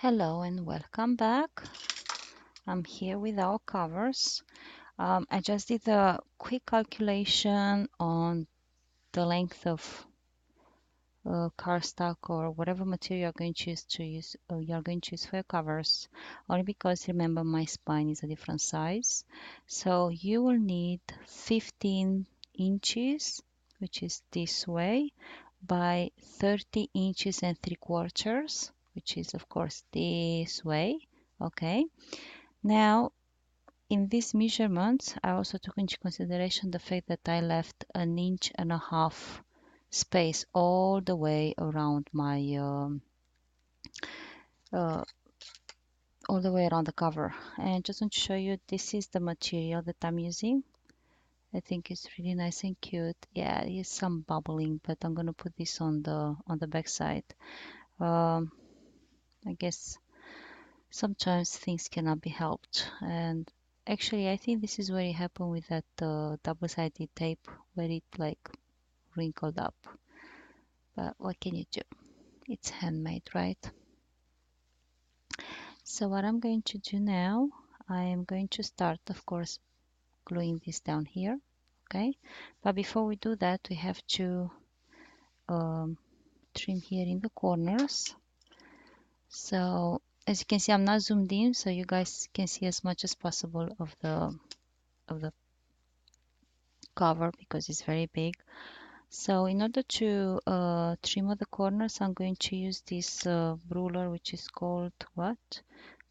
Hello and welcome back. I'm here with our covers. I just did a quick calculation on the length of cardstock or whatever material you're going to use for your covers, only because remember my spine is a different size. So you will need 15 inches, which is this way, by 30 inches and 3/4, which is of course this way. Okay. Now, in these measurements, I also took into consideration the fact that I left 1.5 inch space all the way around my uh, all the way around the cover. And just want to show you, this is the material that I'm using. I think it's really nice and cute. Yeah, there is some bubbling, but I'm gonna put this on the back side. Um, I guess sometimes things cannot be helped, and actually I think this is where it happened with that double-sided tape, where it like wrinkled up. But what can you do? It's handmade, right? So what I'm going to do now, I am going to start, of course, gluing this down here. Okay, but before we do that, we have to um, trim here in the corners. So as you can see, I'm not zoomed in, so you guys can see as much as possible of the cover because it's very big. So in order to trim all the corners, I'm going to use this ruler, which is called what?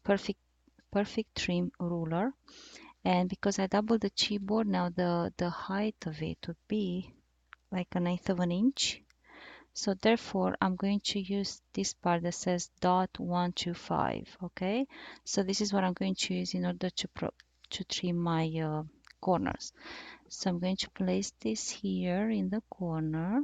Perfect Trim ruler. And because I doubled the chipboard, now the height of it would be like 1/8 of an inch. So therefore, I'm going to use this part that says .125. Okay, so this is what I'm going to use in order to trim my corners. So I'm going to place this here in the corner.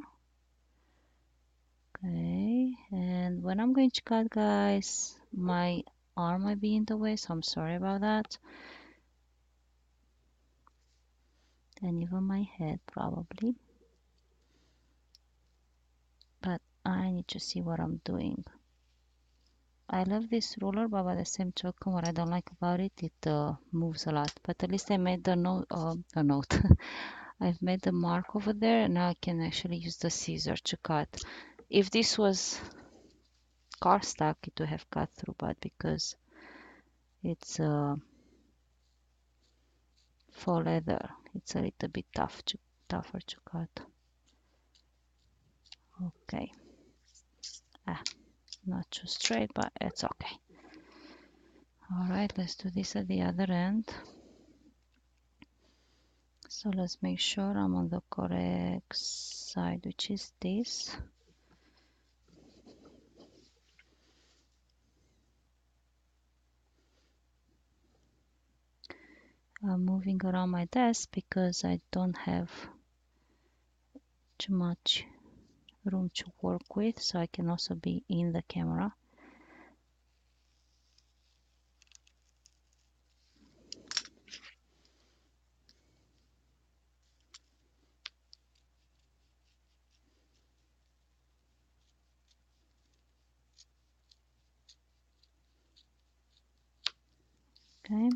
Okay, and when I'm going to cut, guys, my arm might be in the way, so I'm sorry about that. And even my head probably. But I need to see what I'm doing. I love this ruler, but by the same token, what I don't like about it, it moves a lot. But at least I made the note, a note. I've made the mark over there, and now I can actually use the scissor to cut. If this was cardstock, it would have cut through, but because it's faux leather, it's a little bit tougher to cut. Okay. Not too straight, but it's okay. All right, let's do this at the other end. So let's make sure I'm on the correct side, which is this. I'm moving around my desk because I don't have too much room to work with, so I can also be in the camera. Okay.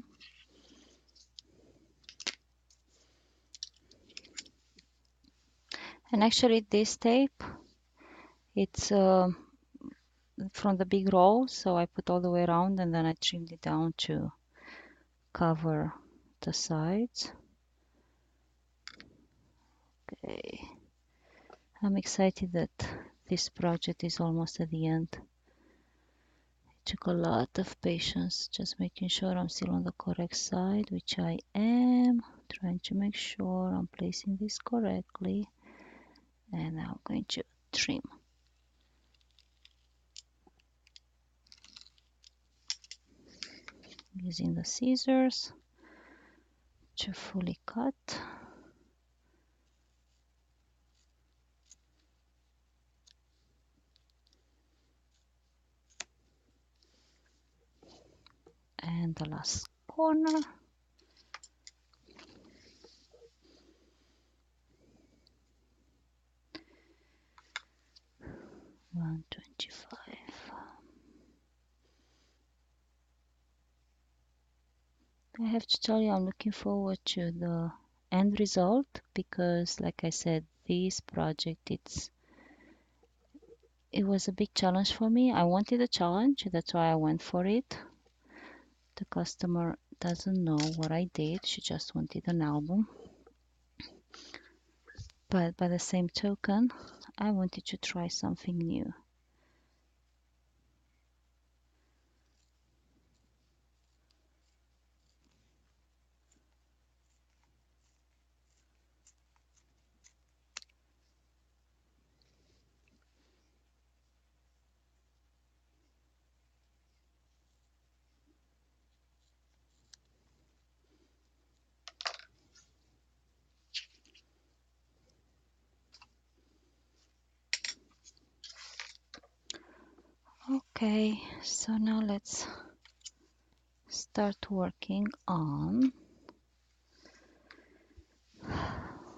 And actually this tape, it's from the big roll, so I put all the way around and then I trimmed it down to cover the sides. Okay. I'm excited that this project is almost at the end. It took a lot of patience, just making sure I'm still on the correct side, which I am, trying to make sure I'm placing this correctly. And now I'm going to trim. Using the scissors to fully cut. And the last corner. $125. I have to tell you, I'm looking forward to the end result because, like I said, this project it was a big challenge for me. I wanted a challenge, that's why I went for it. The customer doesn't know what I did, she just wanted an album. But by the same token, I wanted to try something new. Okay, so now let's start working on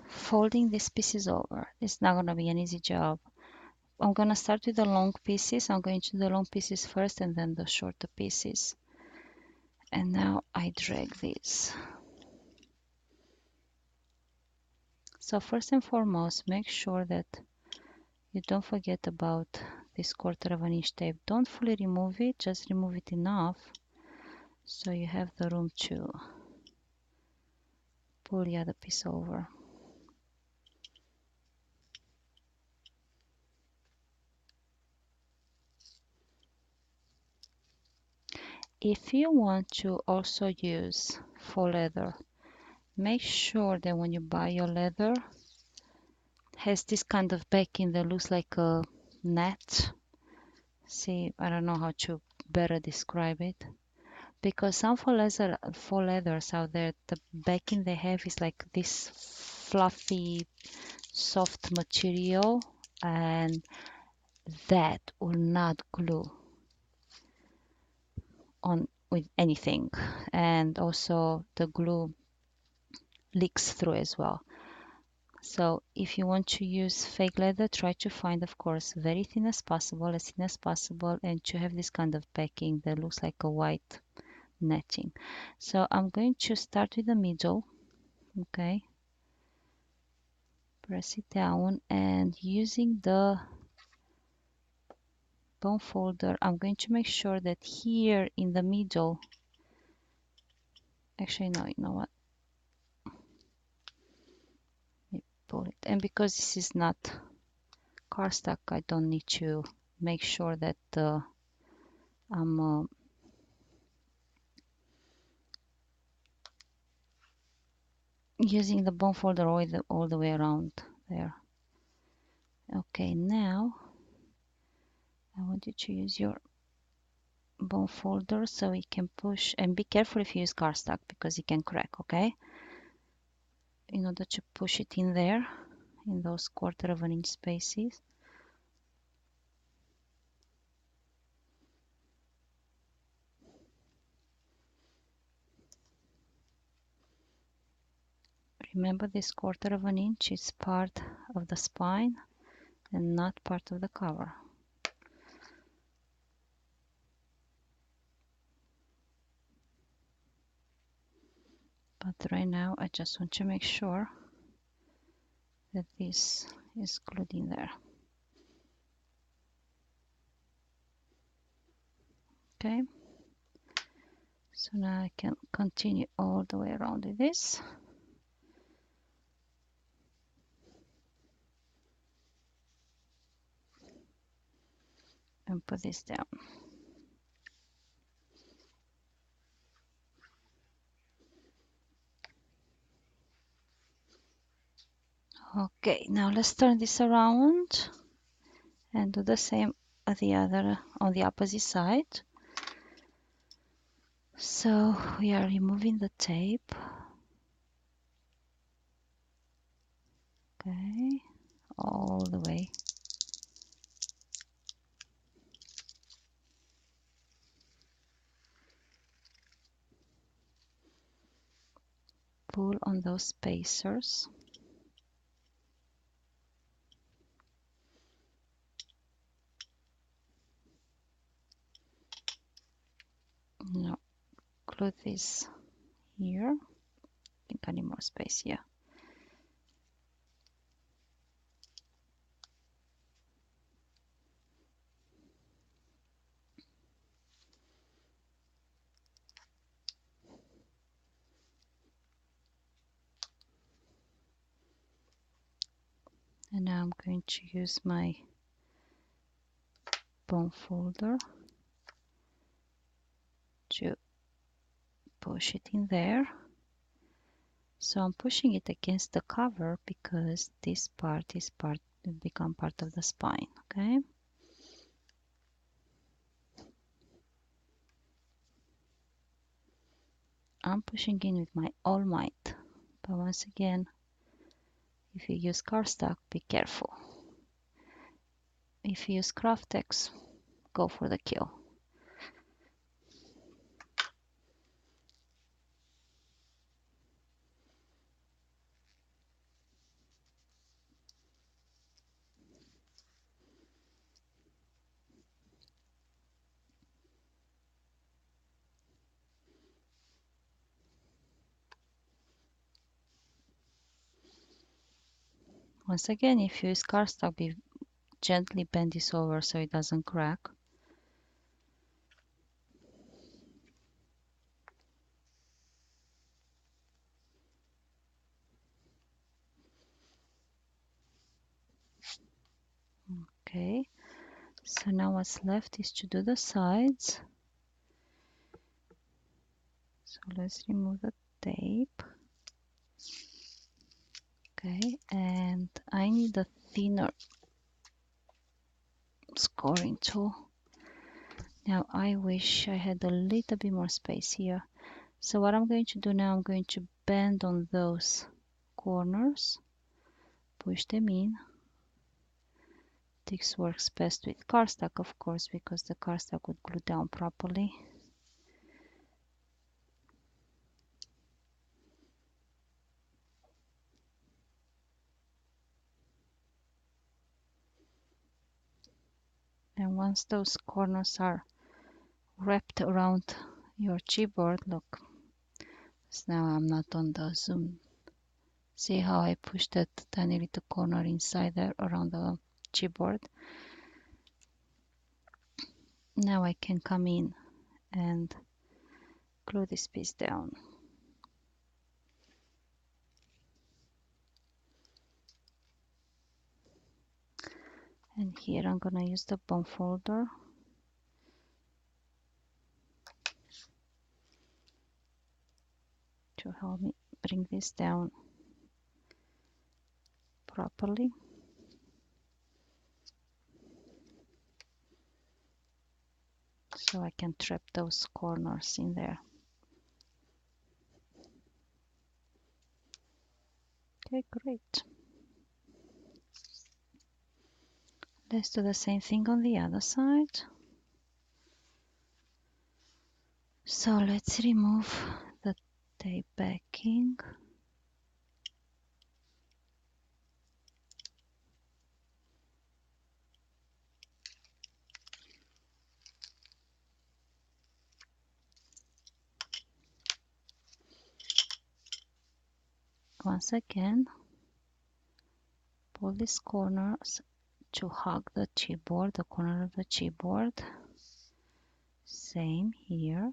folding these pieces over. It's not going to be an easy job. I'm going to start with the long pieces. I'm going to do the long pieces first and then the shorter pieces. And now I drag these. So first and foremost, make sure that you don't forget about this 1/4 inch tape. Don't fully remove it, just remove it enough so you have the room to pull the other piece over. If you want to also use faux leather, make sure that when you buy your leather, has this kind of backing that looks like a net. See, I don't know how to better describe it. Because some faux leathers out there, the backing they have is like this fluffy, soft material, and that will not glue on with anything. And also the glue leaks through as well. So if you want to use fake leather, try to find, of course, very thin as possible, as thin as possible, and to have this kind of backing that looks like a white netting. So I'm going to start with the middle, okay? Press it down, and using the bone folder, I'm going to make sure that here in the middle, actually no, you know what? Let me pull it. And because this is not cardstock, I don't need to make sure that I'm using the bone folder all the way around there. Okay, now I want you to use your bone folder so it can push, and be careful if you use cardstock because it can crack, okay? In order to push it in there, in those 1/4 inch spaces. Remember, this 1/4 inch is part of the spine and not part of the cover. But right now I just want to make sure that this is glued in there. Okay, so now I can continue all the way around with this. And put this down. Okay, now let's turn this around and do the same at the other, on the opposite side. So we are removing the tape. Okay, all the way. Pull on those spacers. Now glue this here. I think I need more space here. And now I'm going to use my bone folder to push it in there. So I'm pushing it against the cover because this part will become part of the spine, okay? I'm pushing in with my all might, but once again, if you use cardstock, be careful. If you use Craftex, go for the kill. Once again, if you use cardstock, be gently bend this over so it doesn't crack. Okay, so now what's left is to do the sides. So let's remove the tape. Okay, and I need a thinner scoring tool. Now I wish I had a little bit more space here. So what I'm going to do now, I'm going to bend on those corners, push them in. This works best with cardstock, of course, because the cardstock would glue down properly. And once those corners are wrapped around your chipboard, look, so now I'm not on the zoom. See how I pushed that tiny little corner inside there around the chipboard? Now I can come in and glue this piece down. And here I'm gonna use the bone folder to help me bring this down properly. So I can trap those corners in there. Okay, great. Let's do the same thing on the other side. So let's remove the tape backing. Once again, pull these corners to hug the chipboard, the corner of the chipboard. Same here.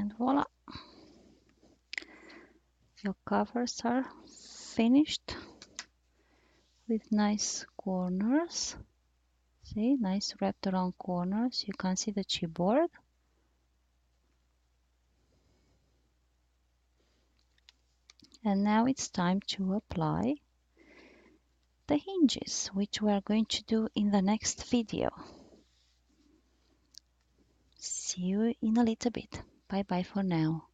And voila, your covers are finished with nice corners. See, nice wrapped around corners. You can see the chipboard. And now it's time to apply the hinges, which we are going to do in the next video. See you in a little bit. Bye bye for now.